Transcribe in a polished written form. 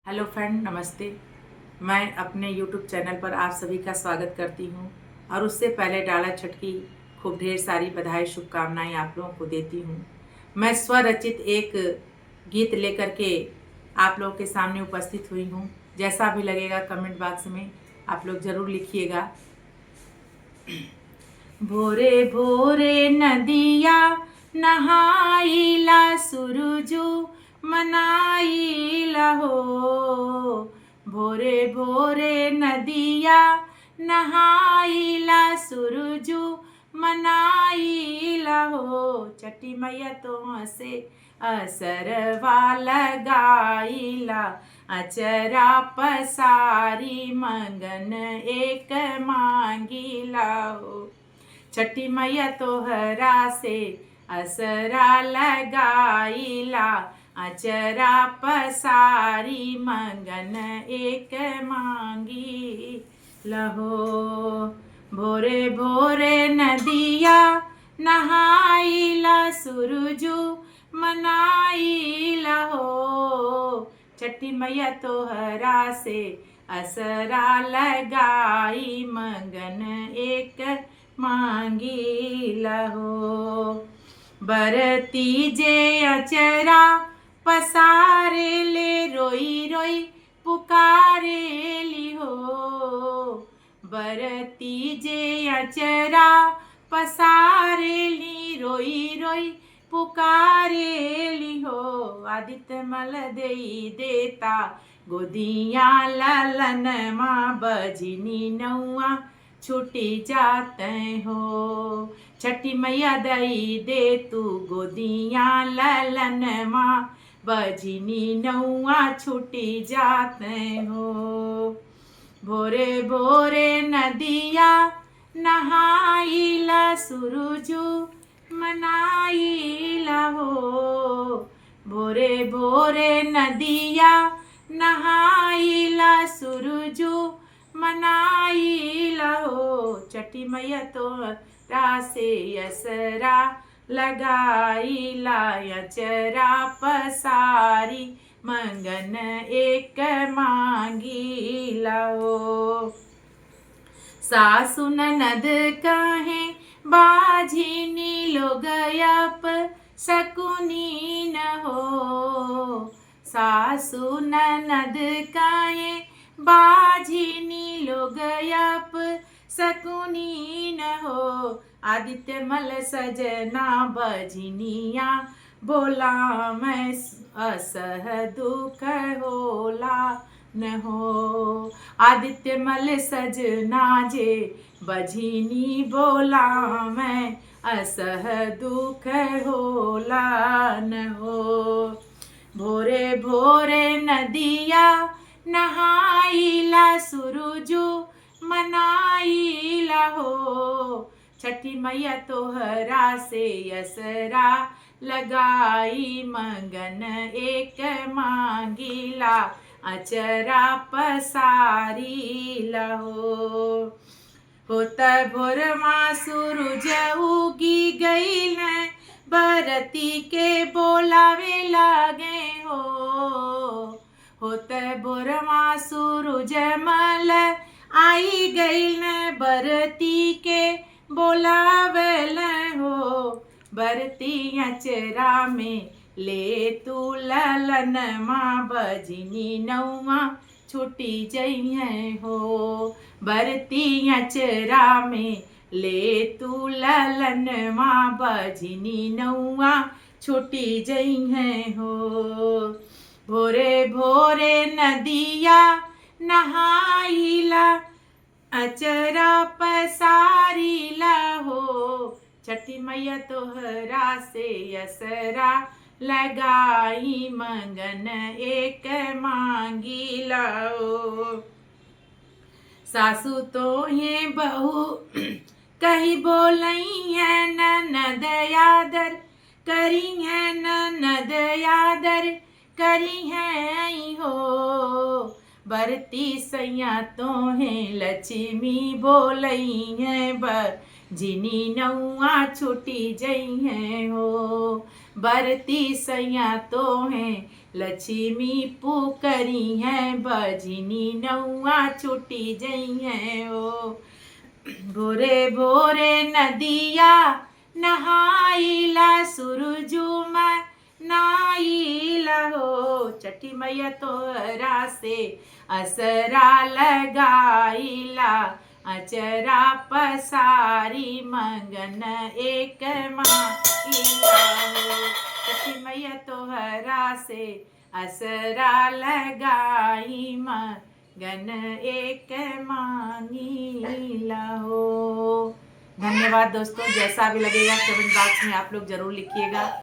Hello friend, नमस्ते। मैं अपने यूट्यूब चैनल पर आप सभी का स्वागत करती हूँ और उससे पहले डाला छठ की खूब ढेर सारी बधाई शुभकामनाएं आप लोगों को देती हूँ। मैं स्वरचित एक गीत लेकर के आप लोगों के सामने उपस्थित हुई हूँ। जैसा भी लगेगा कमेंट बॉक्स में आप लोग ज़रूर लिखिएगा। भोरे भोरे नदिया नहाइला सुरुजू मनाइला हो। भोरे भोरे नदिया नहाइला सुरुजू मनाइला हो। छठी मैया तो से असरवा लगाइला अचरा पसारी मंगन एक मांगिला हो। छठी मैया तोहरा से असरा लगाइला अचरा पसारी मंगन एक मांगी लहो। भोरे भोरे नदिया नहाइला सुरुजू मनाइला हो। छठी मैया तोहरा से असरा लगाई मंगन एक मांगी लहो। बरती जे अचरा पसारे ले रोई रोई पुकारे ली हो। बरती जे अचरा पसारे ली रोई रोई पुकारे ली हो। आदित्य मल देई देता गोदिया ललन माँ बजनी नौआ छूटी जाते हो। छठी मैया दई दे तू गोदिया ललन माँ बजनी नौआ छूटी जाते हो। भोरे भोरे नदिया नहाइला सुरुजू मनाइला हो। भोरे भोरे नदिया नहाइला सुरुजू मनाइला हो। छठी मैया तो रासे असरा लगाइला अचरा पसारी मंगन एक मांगिला हो। सासु ननद कहे बाझिनी लोग अप शकुनी न हो। सासु ननद कहे बाझिनी लोग अप शकुनी न हो। आदित्य मल सजना बजनिया बोला मैं असह दुख होला न हो। आदित्य मल सजना जे बजनी बोला मैं असह दुख होला न हो। भोरे भोरे नदिया नहाइला सुरुजू मनाइला हो। छठी मैया तोहरा से असरा लगाई मंगन एक मांगिला अचरा पसारी लहो। होत भोरमा सूरज उगी गई न बरती के बोलावे लागे हो। होत भोरमा सूरज मल आई गई न बरती के बोलावल हो। बरती अचरा में ले तू ललन माँ बजनी नौआ छुटी जइहे हो। बरती अचरा में ले तू ललन माँ बजनी नौआ छुटी जइहे हो। भोरे भोरे नदिया नहाइला अचरा पसारिला हो। छठी मैया तोहरा से असरा लगाई मंगन एक मांगिला हो। सासू तो ये बहू कही बोलई है ननद यादर करी है ननद यादर करी है हो। बरती सैया तो है लक्ष्मी बोलई है जिनी नौआ छुटी जई है हो। बरती सैया तो है लक्ष्मी पुकरी है, बजिनी नौआ छुटी जई है हो। भोरे भोरे नदिया नहाइला, सूरजुमा नाइला हो। छठी मैया तोहरा से असरा लगाइला, अचरा पसारी मंगन एक माइला हो। छठी मैया तोहरा से असरा लगाई, मगन एक मांगीला हो। धन्यवाद दोस्तों, जैसा भी लगेगा कमेंट बॉक्स में आप लोग जरूर लिखिएगा।